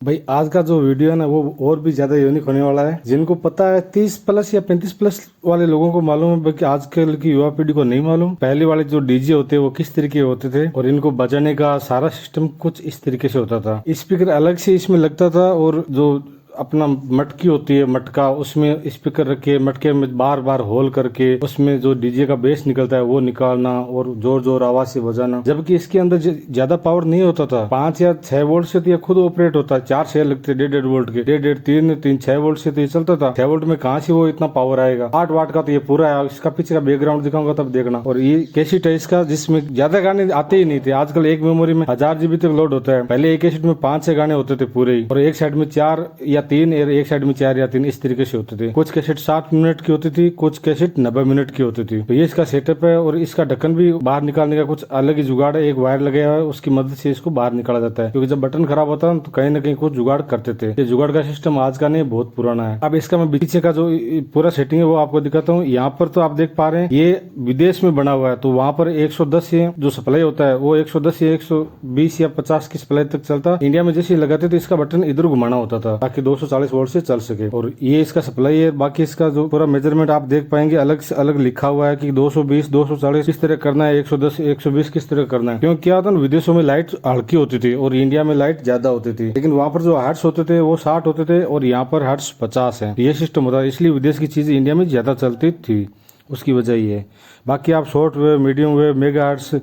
भाई आज का जो वीडियो है ना वो और भी ज्यादा यूनिक होने वाला है। जिनको पता है 30 प्लस या 35 प्लस वाले लोगों को मालूम है, बाकी आजकल की युवा पीढ़ी को नहीं मालूम। पहले वाले जो डीजे होते हैं वो किस तरीके होते थे और इनको बजाने का सारा सिस्टम कुछ इस तरीके से होता था। स्पीकर अलग से इसमें लगता था और जो अपना मटकी होती है मटका, उसमें स्पीकर रखे मटके में बार बार होल करके उसमें जो डीजे का बेस निकलता है वो निकालना और जोर जोर आवाज से बजाना। जबकि इसके अंदर ज्यादा पावर नहीं होता था, 5 या 6 वोल्ट से तो ये खुद ऑपरेट होता है। 4 शेयर लगते 1.5 वोल्ट के, 1.5 3 6 वोल्ट से तो ये चलता था। 6 वोल्ट में कहाँ से वो इतना पावर आएगा। 8 वाट का तो ये पूरा है। इसका पीछे का बैकग्राउंड दिखाऊंगा तब देखना। और ये कैसेट है इसका, जिसमें ज्यादा गाने आते ही नहीं थे। आजकल एक मेमोरी में 1000 GB तक लोड होता है। पहले एक कैसेट में 5-6 गाने होते थे पूरे ही, और एक साइड में 4 या 3 और एक साइड में 4 या 3 इस तरीके से होते थे। कुछ कैसेट 60 मिनट की होती थी, कुछ कैसेट 90 मिनट की होती थी। तो ये इसका सेटअप है। और इसका ढक्कन भी बाहर निकालने का कुछ अलग ही जुगाड़ है। एक वायर लगे हुआ है, उसकी मदद से इसको बाहर निकाला जाता है, क्योंकि जब बटन खराब होता है तो कहीं ना कहीं कुछ जुगाड़ करते थे। ये जुगाड़ का सिस्टम आज का नहीं, बहुत पुराना है। अब इसका मैं पीछे का जो पूरा सेटिंग है वो आपको दिखाता हूँ। यहाँ पर तो आप देख पा रहे हैं ये विदेश में बना हुआ है, तो वहाँ पर 110 से जो सप्लाई होता है वो 110 या 120 या 50 की सप्लाई तक चलता। इंडिया में जैसे लगाते तो इसका बटन इधर घुमाना होता था ताकि 240 वोल्ट से चल सके। और ये इसका सप्लाई है। बाकी इसका जो पूरा मेजरमेंट आप देख पाएंगे अलग से अलग लिखा हुआ है कि 220 240 किस तरह करना है, 110 120 किस तरह करना है। क्योंकि क्या होता है, विदेशों में लाइट हल्की होती थी और इंडिया में लाइट ज्यादा होती थी। लेकिन वहाँ पर जो हर्ट्स होते थे वो 60 होते थे और यहाँ पर हर्ट्स 50 है। ये सिस्टम होता है, इसलिए विदेश की चीजें इंडिया में ज्यादा चलती थी, उसकी वजह ये है। बाकी आप short wave, medium wave, mega hertz,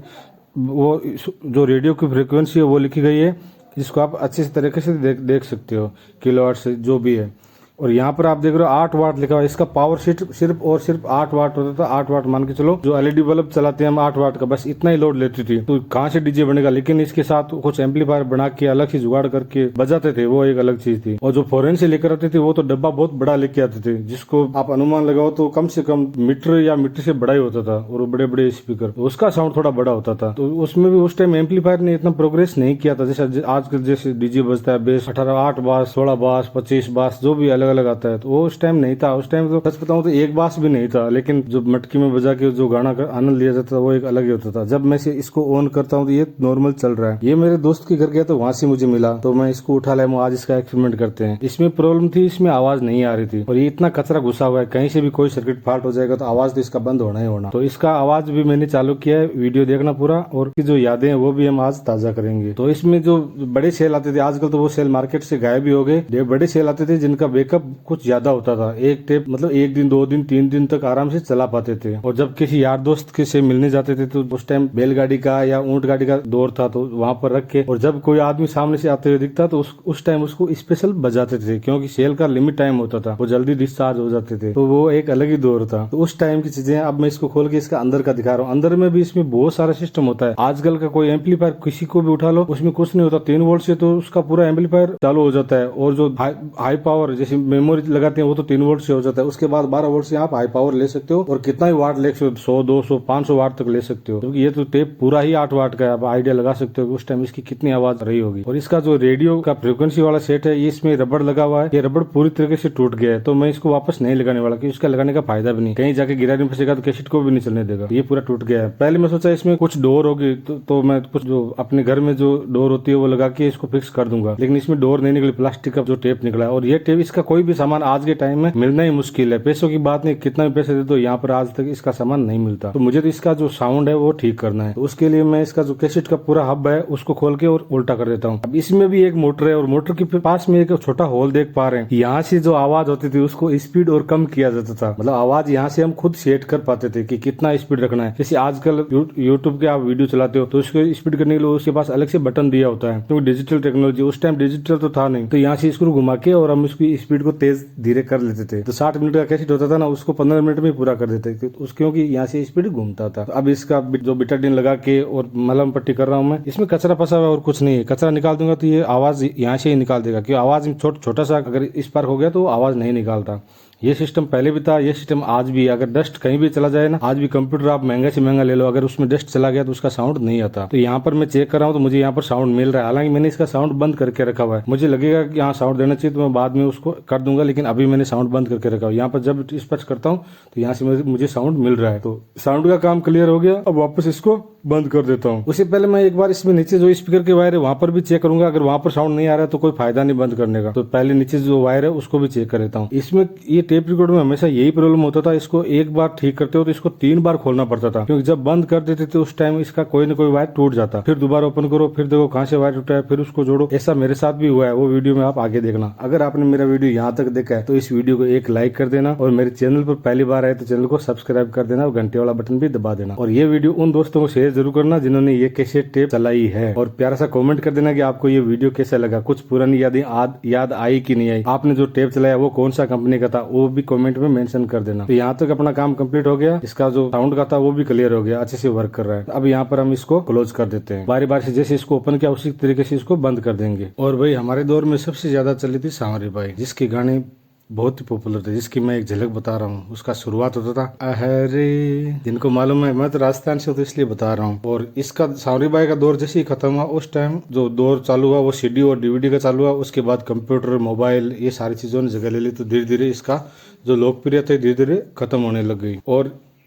वो जो रेडियो की फ्रिक्वेंसी है वो लिखी गई है, जिसको आप अच्छे तरीके से देख सकते हो, किलो हर्ट्स जो भी है। और यहाँ पर आप देख रहे हो 8 वाट लिखा हुआ है। इसका पावर शीट सिर्फ और सिर्फ 8 वाट होता था। 8 वाट मान के चलो, जो एलईडी बल्ब चलाते हैं हम 8 वाट का, बस इतना ही लोड लेती थी। तो कहाँ से डीजे बनेगा। लेकिन इसके साथ कुछ एम्पलीफायर बना के अलग से जुगाड़ करके बजाते थे, वो एक अलग चीज थी। और जो फॉरेन से लेकर आते थे वो तो डब्बा बहुत बड़ा लेके आते थे, जिसको आप अनुमान लगाओ तो कम से कम मीटर या मीटर से बड़ा ही होता था। और बड़े बड़े स्पीकर, उसका साउंड थोड़ा बड़ा होता था। तो उसमें भी उस टाइम एम्पलीफायर ने इतना प्रोग्रेस नहीं किया था जैसे आजकल जैसे डीजे बजता है। बेस 18 8 बास, 16 बास, 25 बास, जो भी अलग अलग आता है। तो उस टाइम नहीं था। उस टाइम तो सच बताऊं तो एक बास भी नहीं था। लेकिन जो मटकी में बजा के जो गाना का आनंद लिया जाता था वो एक अलग ही होता था। जब मैं इसको ऑन करता हूँ तो ये नॉर्मल चल रहा है। ये मेरे दोस्त के घर गया तो वहां से मुझे मिला, तो मैं इसको उठा लाया। आज इसका एक्सपेरिमेंट करते हैं। इसमें प्रॉब्लम थी, इसमें आवाज नहीं आ रही थी। और ये इतना कचरा घुसा हुआ है, कहीं से भी कोई सर्किट फॉल्ट हो जाएगा तो आवाज तो इसका बंद होना ही होना। तो इसका आवाज भी मैंने चालू किया है, वीडियो देखना पूरा। और की जो यादें हैं वो भी हम आज ताजा करेंगे। तो इसमें जो बड़े सेल आते थे, आजकल तो वो सेल मार्केट से गायब भी हो गए। बड़े सेल आते थे जिनका बैकअप कुछ ज्यादा होता था। एक टेप मतलब 1 दिन 2 दिन 3 दिन तक आराम से चला पाते थे। और जब किसी यार दोस्त के से मिलने जाते थे तो उस टाइम बैलगाड़ी का या ऊंट गाड़ी का दौर था, तो वहां पर रख के, और जब कोई आदमी सामने से आते हुए दिखता तो उस टाइम उसको स्पेशल बजाते थे, क्योंकि सेल का लिमिट टाइम होता था, वो जल्दी डिस्चार्ज हो जाते थे। तो वो एक अलग ही दौर था। तो उस टाइम की चीजें अब मैं इसको खोल के इसका अंदर का दिखा रहा हूँ। अंदर में भी इसमें बहुत सारा सिस्टम होता है। आजकल का कोई एम्पलीफायर किसी को भी उठा लो, उसमें कुछ नहीं होता। 3 वोल्ट से तो उसका पूरा एम्पलीफायर चालू हो जाता है। और जो हाई पावर जैसे मेमोरी लगाते हैं वो तो 3 वोल्ट से हो जाता है। उसके बाद 12 वोल्ट से आप हाई पावर ले सकते हो और कितना ही वाट ले सकते हो, 100 200 500 वाट तक ले सकते हो। क्योंकि ये तो टेप पूरा ही 8 वाट का है। आप आइडिया लगा सकते हो कि उस टाइम इसकी कितनी आवाज रही होगी। और इसका जो रेडियो का फ्रीक्वेंसी वाला सेट है, इसमें रबड़ लगा हुआ है। ये रबड़ पूरी तरीके से टूट गया है, तो मैं इसको वापस नहीं लगाने वाला, क्योंकि इसका लगाने का फायदा भी नहीं। कहीं जाके गिरा नहीं फंसेगा तो कैसेट को भी नहीं चलने देगा। ये पूरा टूट गया है। पहले मैं सोचा इसमें कुछ डोर होगी तो मैं कुछ जो अपने घर में जो डोर होती है वो लगा के इसको फिक्स कर दूंगा। लेकिन इसमें डोर नहीं निकली, प्लास्टिक का जो टेप निकला है। और ये टेप, इसका कोई भी सामान आज के टाइम में मिलना ही मुश्किल है। पैसों की बात नहीं, कितना भी पैसे दे दो यहाँ पर आज तक इसका सामान नहीं मिलता। तो मुझे तो इसका जो साउंड है वो ठीक करना है। तो उसके लिए मैं इसका जो कैसेट का पूरा हब है उसको खोल के और उल्टा कर देता हूँ। अब इसमें भी एक मोटर है और मोटर के पास में एक छोटा होल देख पा रहे हैं। यहाँ से जो आवाज होती थी उसको स्पीड और कम किया जाता था। मतलब आवाज यहाँ से हम खुद सेट कर पाते थे कि कितना स्पीड रखना है। जैसे आजकल यूट्यूब के आप वीडियो चलाते हो तो उसको स्पीड करने के लिए उसके पास अलग से बटन दिया होता है, क्योंकि डिजिटल टेक्नोलॉजी, उस टाइम डिजिटल तो था नहीं। तो यहाँ से इसको घुमा के और हम इसकी स्पीड को तेज धीरे कर लेते थे। तो 60 मिनट का कैसेट होता था ना, उसको 15 मिनट में पूरा कर देते थे, क्योंकि यहाँ से स्पीड घूमता था। अब इसका जो बिटाडीन लगा के और मलहम पट्टी कर रहा हूँ मैं। इसमें कचरा फंसा हुआ और कुछ नहीं है। कचरा निकाल दूंगा तो ये आवाज यहाँ से ही निकाल देगा, क्योंकि आवाज छोटा सा अगर इस पार हो गया तो आवाज नहीं निकालता। ये सिस्टम पहले भी था, ये सिस्टम आज भी है। अगर डस्ट कहीं भी चला जाए ना, आज भी कंप्यूटर आप महंगा से महंगा ले लो, अगर उसमें डस्ट चला गया तो उसका साउंड नहीं आता। तो यहाँ पर मैं चेक कर रहा हूँ तो मुझे यहाँ पर साउंड मिल रहा है। हालांकि मैंने इसका साउंड बंद करके रखा हुआ है। मुझे लगेगा कि यहाँ साउंड देना चाहिए तो मैं बाद में उसको कर दूंगा, लेकिन अभी मैंने साउंड बंद करके रखा हुआ है। यहाँ पर जब स्पर्श करता हूँ तो यहाँ से मुझे साउंड मिल रहा है। तो साउंड का काम क्लियर हो गया। अब वापस इसको बंद कर देता हूँ। उससे पहले मैं एक बार इसमें नीचे जो स्पीकर के वायर है वहां पर भी चेक करूंगा, अगर वहां पर साउंड नहीं आ रहा है तो कोई फायदा नहीं बंद करने का, तो पहले नीचे जो वायर है उसको भी चेक कर लेता हूँ। इसमें ये टेप रिकॉर्ड में हमेशा यही प्रॉब्लम होता था, इसको एक बार ठीक करते हो तो इसको 3 बार खोलना पड़ता था, क्योंकि जब बंद कर देते थे उस टाइम इसका कोई ना कोई वायर टूट जाता, फिर दोबारा ओपन करो, फिर देखो कहाँ से वायर टूटा है, फिर उसको जोड़ो। ऐसा मेरे साथ भी हुआ है, वो वीडियो में आप आगे देखना। अगर आपने मेरा वीडियो यहाँ तक देखा है तो इस वीडियो को एक लाइक कर देना, और मेरे चैनल पर पहली बार आए तो चैनल को सब्सक्राइब कर देना और घंटे वाला बटन भी दबा देना। और ये वीडियो उन दोस्तों को शेयर जरूर करना जिन्होंने ये कैसेट टेप चलाई है, और प्यारा सा कमेंट कर देना कि आपको ये वीडियो कैसा लगा, कुछ पुरानी यादें याद आई कि नहीं आई, आपने जो टेप चलाया वो कौन सा कंपनी का था वो भी कमेंट में मेंशन कर देना। तो यहाँ तक अपना काम कंप्लीट हो गया, इसका जो साउंड का था वो भी क्लियर हो गया, अच्छे से वर्क कर रहा है। अब यहाँ पर हम इसको क्लोज कर देते हैं, बारी बारी से जैसे इसको ओपन किया उसी तरीके से इसको बंद कर देंगे। और भाई हमारे दौर में सबसे ज्यादा चली थी सांवरी बाई, जिसके गाने बहुत ही पॉपुलर थे, जिसकी मैं एक झलक बता रहा हूँ। उसका शुरुआत होता था अहरे, जिनको मालूम है, मैं तो राजस्थान से हूँ तो इसलिए बता रहा हूँ। और इसका सांवरी बाई का दौर जैसे ही खत्म हुआ, उस टाइम जो दौर चालू हुआ वो सीडी और डीवीडी का चालू हुआ। उसके बाद कंप्यूटर, मोबाइल, ये सारी चीजों ने जगह ले ली, तो धीरे धीरे इसका जो लोकप्रियता धीरे धीरे खत्म होने लग गई।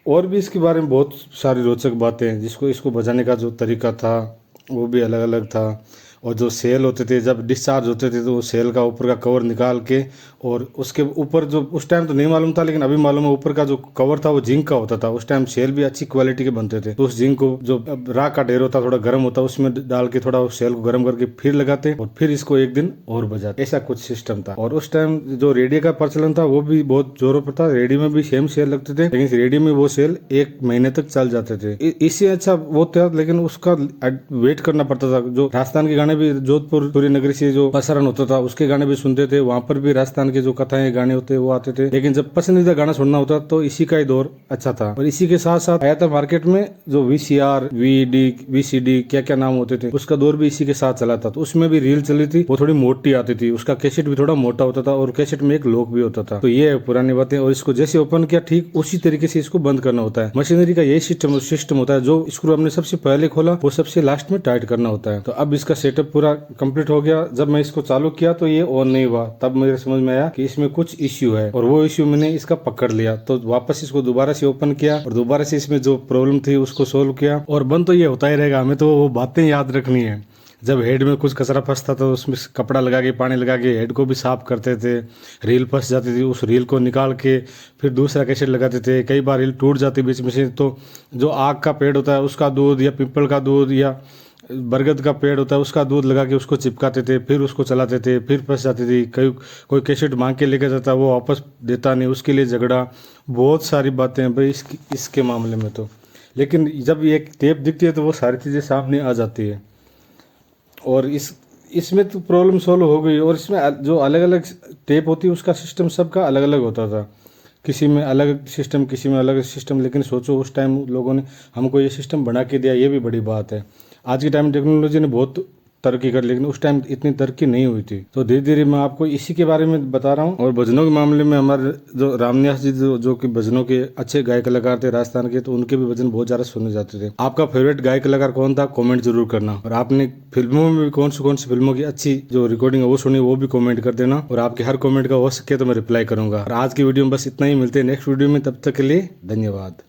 और भी इसके बारे में बहुत सारी रोचक बातें हैं, जिसको इसको बजाने का जो तरीका था वो भी अलग अलग था। और जो सेल होते थे जब डिस्चार्ज होते थे तो वो सेल का ऊपर का कवर निकाल के, और उसके ऊपर जो उस टाइम तो नहीं मालूम था लेकिन अभी मालूम है, ऊपर का जो कवर था वो जिंक का होता था। उस टाइम सेल भी अच्छी क्वालिटी के बनते थे, तो उस जिंक को जो राख का ढेर होता थोड़ा गर्म होता उसमें डाल के थोड़ा सेल को गर्म करके फिर लगाते और फिर इसको एक दिन और बजाते, ऐसा कुछ सिस्टम था। और उस टाइम जो रेडियो का प्रचलन था वो भी बहुत जोरों पर था, रेडियो में भी सेम सेल लगते थे, लेकिन रेडियो में वो सेल 1 महीने तक चल जाते थे। इससे अच्छा वो था, लेकिन उसका वेट करना पड़ता था। जो राजस्थान के गाने भी जोधपुर सूर्य नगरी से जो प्रसारण होता था उसके गाने भी सुनते थे, वहां पर भी राजस्थान के जो कथाएं गाने होते वो आते थे। लेकिन जब पसंदीदा गाना सुनना होता तो इसी का ही दौर अच्छा था। और इसी के साथ साथ आया था मार्केट में जो VCR, VCD क्या क्या नाम होते थे, उसका दौर भी इसी के साथ चला था। तो उसमें भी रील चली थी, वो थोड़ी मोटी आती थी, उसका कैसेट भी थोड़ा मोटा होता था और कैसेट में एक लॉक भी होता था। तो ये है पुरानी बातें। और इसको जैसे ओपन किया ठीक उसी तरीके से इसको बंद करना होता है। मशीनरी का यही सिस्टम होता है, जो स्क्रू हमने सबसे पहले खोला वो सबसे लास्ट में टाइट करना होता है। तो अब इसका सेटअप पूरा कंप्लीट हो गया। जब मैं इसको चालू किया तो ये ऑन नहीं हुआ, तब मेरे समझ में आया कि इसमें कुछ इश्यू है, और वो इश्यू मैंने इसका पकड़ लिया। तो वापस इसको दोबारा से ओपन किया और दोबारा से इसमें जो प्रॉब्लम थी उसको सोल्व किया। और बंद तो ये होता ही रहेगा, हमें तो वो बातें याद रखनी है। जब हेड में कुछ कचरा फंसता तो उसमें कपड़ा लगा के पानी लगा के हेड को भी साफ करते थे। रील फंस जाती थी, उस रील को निकाल के फिर दूसरा कैसेट लगाते थे। कई बार रील टूट जाती बीच में से, तो जो आग का पेड़ होता है उसका दूध या पीपल का दूध या बरगद का पेड़ होता है उसका दूध लगा के उसको चिपकाते थे, फिर उसको चलाते थे, फिर फंस जाती थी। कोई कैसेट मांग के लेकर जाता वो वापस देता नहीं, उसके लिए झगड़ा, बहुत सारी बातें हैं भाई इसके मामले में तो। लेकिन जब ये टेप दिखती है तो वो सारी चीज़ें सामने आ जाती है। और इसमें तो प्रॉब्लम सोल्व हो गई। और इसमें जो अलग अलग टेप होती है उसका सिस्टम सबका अलग अलग होता था, किसी में अलग सिस्टम, किसी में अलग सिस्टम। लेकिन सोचो उस टाइम लोगों ने हमको ये सिस्टम बना के दिया, ये भी बड़ी बात है। आज के टाइम टेक्नोलॉजी ने बहुत तरक्की कर, लेकिन उस टाइम इतनी तरक्की नहीं हुई थी। तो धीरे धीरे मैं आपको इसी के बारे में बता रहा हूँ। और भजनों के मामले में हमारे जो रामनिवास जी जो कि भजनों के अच्छे गायक कलाकार थे राजस्थान के, तो उनके भी भजन बहुत ज्यादा सुने जाते थे। आपका फेवरेट गायक कलाकार कौन था कमेंट जरूर करना। और आपने फिल्मों में भी कौन सी फिल्मों की अच्छी जो रिकॉर्डिंग है वो सुनी वो भी कमेंट कर देना। और आपके हर कमेंट का हो सके तो मैं रिप्लाई करूंगा। और आज की वीडियो में बस इतना ही, मिलते हैं नेक्स्ट वीडियो में, तब तक के लिए धन्यवाद।